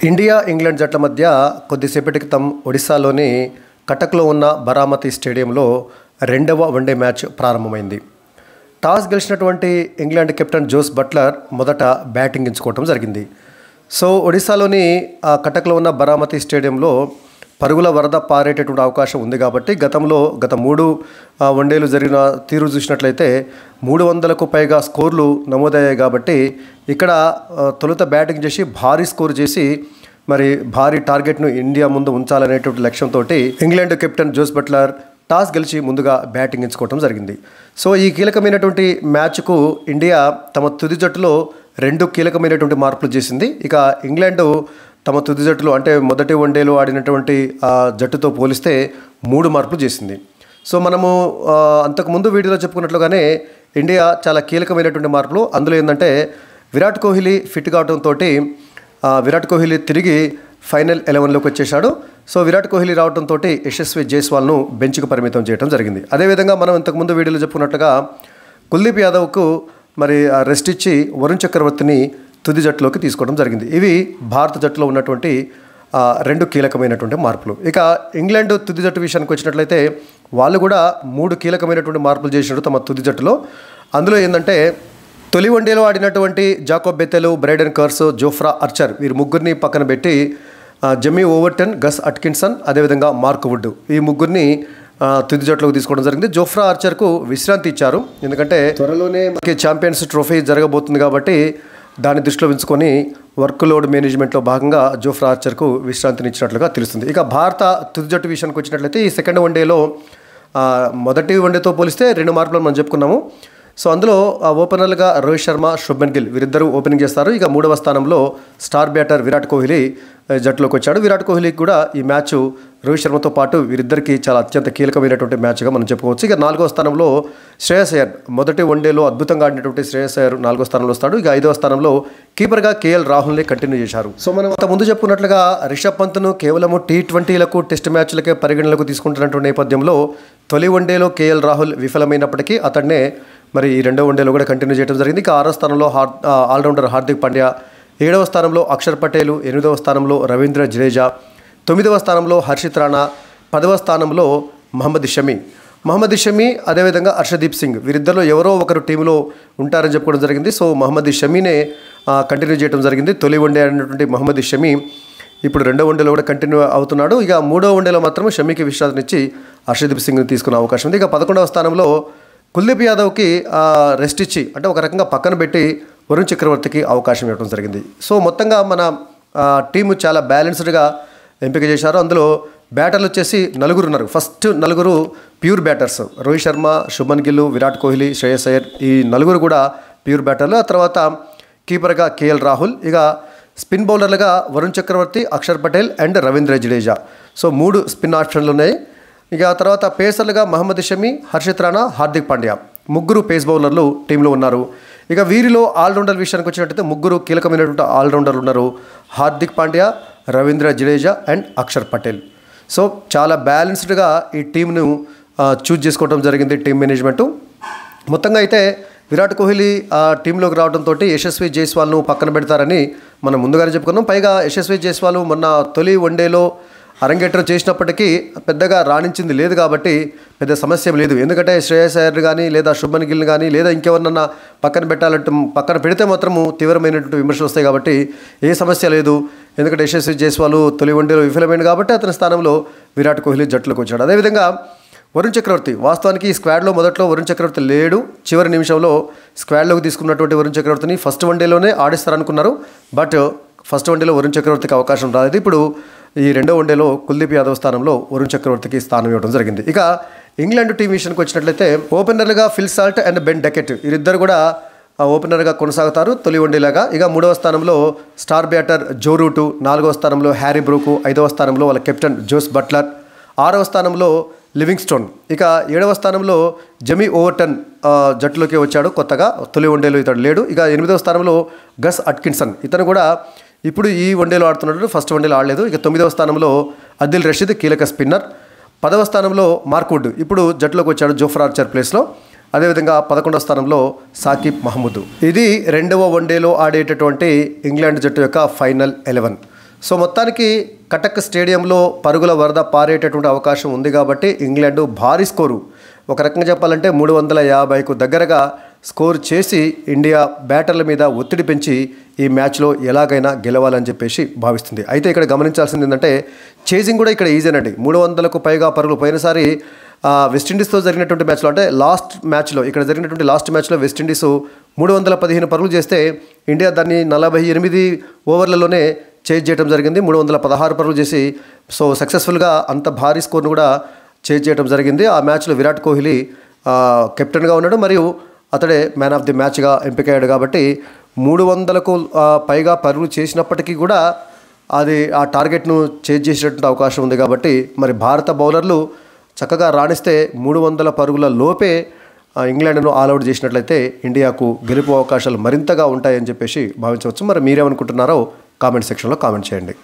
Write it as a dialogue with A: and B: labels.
A: India England జట్ల మధ్య కొద్దిసేపటి క్రితం ఒడిశాలోని కటక్లో ఉన్న బరామతి స్టేడియంలో రెండవ వన్డే మ్యాచ్ ప్రారంభమైంది. టాస్ గెలిచినటువంటి ఇంగ్లాండ్ కెప్టెన్ జోస్ బట్లర్ మొదట బ్యాటింగ్ ఎంచుకోవడం జరిగింది. సో ఒడిశాలోని కటక్లో ఉన్న బరామతి స్టేడియంలో పరుగుల వరద పారేటటువంటి అవకాశం ఉంది కాబట్టి గత 3 వన్డేలు జరిగిన తీరు చూసినట్లయితే 300కు పైగా స్కోర్లు నమోదయ్యాయి. కాబట్టి ఇక్కడ తొలుత బ్యాటింగ్ చేసి భారీ స్కోర్ చేసి మరి భారీ టార్గెట్ను ఇండియా ముందు ఉంచాలనేటువంటి లక్ష్యంతో England captain Jos Buttler toss గెలిచి ముందుగా బ్యాటింగ్ ఎంచుకోవడం జరిగింది. సో ఈ కీలకమైనటువంటి మ్యాచ్కు ఇండియా తమ తుది జట్టులో 2 కీలకమైనటువంటి మార్పులు చేసింది. ఇక ఇంగ్లాండ్ తమ తుది జట్టులో అంటే మొదటి వన్డేలో ఆడినటువంటి జట్టుతో పోలిస్తే 3 మార్పులు చేసింది. సో మనము అంతకుముందు వీడియోలో చెప్పుకున్నట్లుగానే ఇండియా చాలా కీలకమైనటువంటి మార్పులు. అందులో ఏంటంటే విరాట్ కోహ్లీ ఫిట్ కావడంతో విరాట్ కోహ్లీ తిరిగి ఫైనల్ 11లోకి వచ్చేశాడు. సో విరాట్ కోహ్లీ రావడంతో యశస్వి జైస్వాల్ను బెంచ్కు పరిమితం చేయడం జరిగింది. అదేవిధంగా మనం ఇంతకుముందు వీడియోలో చెప్పుకున్నట్టుగా కుల్దీప్ యాదవ్కు మరి రెస్ట్ ఇచ్చి వరుణ్ చక్రవర్తిని తుది జట్టులోకి తీసుకోవడం జరిగింది. ఇవి భారత జట్టులో ఉన్నటువంటి 2 కీలకమైనటువంటి మార్పులు. ఇక ఇంగ్లాండ్ తుది జట్టు విషయానికి వచ్చినట్లయితే వాళ్ళు కూడా 3 కీలకమైనటువంటి మార్పులు చేసినట్టు తమ తుది జట్టులో. అందులో ఏంటంటే తొలి వన్డేలో ఆడినటువంటి Jacob Bethell, Brydon Carse, Jofra Archer వీరు ముగ్గురిని పక్కన పెట్టి జెమీ ఓవర్టన్, గస్ అట్కిన్సన్ అదేవిధంగా మార్క్ వుడ్ ఈ ముగ్గురిని తుది జట్టులోకి తీసుకోవడం జరిగింది. జోఫ్రా ఆర్చర్కు విశ్రాంతి ఇచ్చారు. ఎందుకంటే త్వరలోనే మనకి ఛాంపియన్స్ ట్రోఫీ జరగబోతుంది కాబట్టి దాన్ని దృష్టిలో ఉంచుకొని వర్క్ లోడ్ మేనేజ్మెంట్లో భాగంగా జోఫ్రా ఆర్చర్కు విశ్రాంతిని ఇచ్చినట్లుగా తెలుస్తుంది. ఇక భారత తుది జట్టు విషయానికి వచ్చినట్లయితే ఈ సెకండ్ వన్డేలో మొదటి వన్డేతో పోలిస్తే 2 మార్పులు మనం చెప్పుకున్నాము. సో అందులో ఓపెనర్లుగా రోహిత్ శర్మ, శుభ్మన్ గిల్ వీరిద్దరూ ఓపెనింగ్ చేస్తారు. ఇక 3వ స్థానంలో స్టార్ బ్యాటర్ విరాట్ కోహ్లీ జట్టులోకి వచ్చాడు. విరాట్ కోహ్లీకి కూడా ఈ మ్యాచ్ రోహిత్ శర్మతో పాటు వీరిద్దరికీ చాలా అత్యంత కీలకమైనటువంటి మ్యాచ్గా మనం చెప్పుకోవచ్చు. ఇక 4వ స్థానంలో శ్రేయస్ అయ్యర్ మొదటి వన్డేలో అద్భుతంగా ఆడినటువంటి శ్రేయస్ అయ్యర్ 4వ స్థానంలో వస్తాడు. ఇక 5వ స్థానంలో కీపర్గా కేఎల్ రాహుల్ని కంటిన్యూ చేశారు. సో మనం అంత ముందు చెప్పుకున్నట్లుగా రిషబ్ పంత్ను కేవలం T20లకు టెస్ట్ మ్యాచ్లకే పరిగణనలకు తీసుకుంటున్నటువంటి నేపథ్యంలో తొలి వన్డేలో కేఎల్ రాహుల్ విఫలమైనప్పటికీ అతన్నే మరి ఈ 2వ వన్డేలో కూడా కంటిన్యూ చేయడం జరిగింది. ఇక 6వ స్థానంలో ఆల్రౌండర్ హార్దిక్ పాండ్యా, 7వ స్థానంలో అక్షర్ పటేల్, 8వ స్థానంలో రవీంద్ర జడేజా, 9వ స్థానంలో హర్షిత్ రాణా, 10వ స్థానంలో మహమ్మద్ షమి అదేవిధంగా హర్షదీప్ సింగ్ వీరిద్దరిలో ఎవరో ఒకరు టీంలో ఉంటారని చెప్పుకోవడం జరిగింది. సో మహమ్మద్ షమీనే కంటిన్యూ చేయడం జరిగింది. తొలి వన్డే అయినటువంటి మహమ్మద్ షమి ఇప్పుడు 2వ వన్డేలో కూడా కంటిన్యూ అవుతున్నాడు. ఇక 3వ వన్డేలో మాత్రం షమీకి విశ్రాంతినిచ్చి హర్షదీప్ సింగ్ని తీసుకునే అవకాశం ఉంది. ఇక 11వ స్థానంలో కుల్దీప్ యాదవ్కి రెస్ట్ ఇచ్చి అంటే ఒక రకంగా పక్కన పెట్టి వరుణ్ చక్రవర్తికి అవకాశం ఇవ్వడం జరిగింది. సో మొత్తంగా మన టీము చాలా బ్యాలెన్స్డ్గా ఎంపిక చేశారు. అందులో బ్యాటర్లు వచ్చేసి 4 ఉన్నారు. First 4 pure batters Rohit Sharma, Shubman Gill, Virat Kohli, Shreyas Iyer ఈ 4 కూడా ప్యూర్ బ్యాటర్లు. ఆ తర్వాత కీపర్గా కేఎల్ రాహుల్, ఇక స్పిన్ బౌలర్లుగా Varun Chakravarthy, Axar Patel and Ravindra Jadeja. So 3 spin ఆప్షన్లు ఉన్నాయి. ఇక తర్వాత పేసర్లుగా మహమ్మద్ షమి, హర్షిత్ రాణా, హార్దిక్ పాండ్యా 3 పేస్ బౌలర్లు టీంలో ఉన్నారు. ఇక వీరిలో ఆల్రౌండర్ విషయానికి వచ్చినట్టయితే 3 కీలకమైనటువంటి ఆల్రౌండర్లు ఉన్నారు. హార్దిక్ పాండ్యా, రవీంద్ర జడేజా అండ్ అక్షర్ పటేల్. సో చాలా బ్యాలెన్స్డ్గా ఈ టీంను చూజ్ చేసుకోవడం జరిగింది టీం మేనేజ్మెంటు. మొత్తంగా అయితే విరాట్ కోహ్లీ టీంలోకి రావడంతో యశస్వి జైస్వాల్ను పక్కన పెడతారని మనం ముందుగానే చెప్పుకున్నాం. పైగా యశస్వి జైస్వాల్ మొన్న తొలి వన్డేలో అరంగేట్రం చేసినప్పటికీ పెద్దగా రాణించింది లేదు కాబట్టి పెద్ద సమస్య లేదు. ఎందుకంటే శ్రేయస్ అయ్యర్ కానీ లేదా శుభ్మన్ గిల్ కానీ లేదా ఇంకెవరినన్నా పక్కన పెడితే మాత్రము తీవ్రమైనటువంటి విమర్శలు వస్తాయి కాబట్టి ఏ సమస్య లేదు. ఎందుకంటే యశస్వి జైస్వాల్ తొలి వన్డేలో విఫలమైంది కాబట్టి అతని స్థానంలో విరాట్ కోహ్లీ జట్టులోకి వచ్చాడు. అదేవిధంగా వరుణ్ చక్రవర్తి వాస్తవానికి ఈ స్క్వాడ్లో మొదట్లో వరుణ్ చక్రవర్తి లేడు. చివరి నిమిషంలో స్క్వాడ్లోకి తీసుకున్నటువంటి వరుణ్ చక్రవర్తిని ఫస్ట్ వన్డేలోనే ఆడిస్తారనుకున్నారు. బట్ ఫస్ట్ వన్డేలో వరుణ్ చక్రవర్తికి అవకాశం రాలేదు. ఇప్పుడు ఈ 2వ వన్డేలో కుల్దీప్ యాదవ్ స్థానంలో వరుణ్ చక్రవర్తికి స్థానం ఇవ్వడం జరిగింది. ఇక ఇంగ్లాండ్ టీం విషయానికి వచ్చినట్లయితే ఓపెనర్లుగా Phil Salt and Ben Duckett వీరిద్దరు కూడా ఓపెనర్గా కొనసాగుతారు తొలి వన్డేలాగా. ఇక 3వ స్థానంలో స్టార్ బ్యాటర్ జో రూటు, 4వ స్థానంలో హ్యారీ బ్రూకు, 5వ స్థానంలో వాళ్ళ కెప్టెన్ జోస్ బట్లర్, 6వ స్థానంలో లివింగ్స్టోన్, ఇక 7వ స్థానంలో జెమీ ఓవర్టన్ జట్టులోకి వచ్చాడు కొత్తగా, తొలి వన్డేలో ఇతడు లేడు. ఇక 8వ స్థానంలో గస్ అట్కిన్సన్, ఇతను కూడా ఇప్పుడు ఈ వన్డేలో ఆడుతున్నాడు, ఫస్ట్ వన్డేలో ఆడలేదు. ఇక 9వ స్థానంలో అదిల్ రషీద్ కీలక స్పిన్నర్, 10వ స్థానంలో మార్క్ వుడ్ ఇప్పుడు జట్టులోకి వచ్చాడు జోఫ్రా ఆర్చర్ ప్లేస్లో. అదేవిధంగా 11వ స్థానంలో సాకిబ్ మహమూద్. ఇది 2వ వన్డేలో ఆడేటటువంటి ఇంగ్లాండ్ జట్టు యొక్క ఫైనల్ 11. సో మొత్తానికి కటక్ స్టేడియంలో పరుగుల వరద పారేటటువంటి అవకాశం ఉంది కాబట్టి ఇంగ్లాండ్ భారీ స్కోరు, ఒక రకంగా చెప్పాలంటే 350కు దగ్గరగా స్కోర్ చేసి ఇండియా బ్యాటర్ల మీద ఒత్తిడి పెంచి ఈ మ్యాచ్లో ఎలాగైనా గెలవాలని చెప్పేసి భావిస్తుంది. అయితే ఇక్కడ గమనించాల్సింది ఏంటంటే చేజింగ్ కూడా ఇక్కడ ఈజీనండి. 300కు పైగా పరుగులు. పోయినసారి వెస్టిండీస్తో జరిగినటువంటి మ్యాచ్లో, అంటే లాస్ట్ మ్యాచ్లో, ఇక్కడ జరిగినటువంటి లాస్ట్ మ్యాచ్లో వెస్టిండీస్ 315 పరుగులు చేస్తే ఇండియా దాన్ని 48 ఓవర్లలోనే చేజ్ చేయడం జరిగింది. 316 పరుగులు చేసి సో సక్సెస్ఫుల్గా అంత భారీ స్కోర్ను కూడా చేజ్ చేయడం జరిగింది. ఆ మ్యాచ్లో విరాట్ కోహ్లీ కెప్టెన్గా ఉన్నాడు, మరియు అతడే మ్యాన్ ఆఫ్ ది మ్యాచ్గా ఎంపికయ్యాడు. కాబట్టి 300కు పైగా పరుగులు చేసినప్పటికీ కూడా అది ఆ టార్గెట్ను చేజ్ చేసేటువంటి అవకాశం ఉంది. కాబట్టి మరి భారత బౌలర్లు చక్కగా రాణిస్తే 300 పరుగుల లోపే ఇంగ్లాండ్ను ఆల్అవుట్ చేసినట్లయితే ఇండియాకు గెలుపు అవకాశాలు మరింతగా ఉంటాయని చెప్పేసి భావించవచ్చు. మరి మీరేమనుకుంటున్నారో కామెంట్ సెక్షన్లో కామెంట్ చేయండి.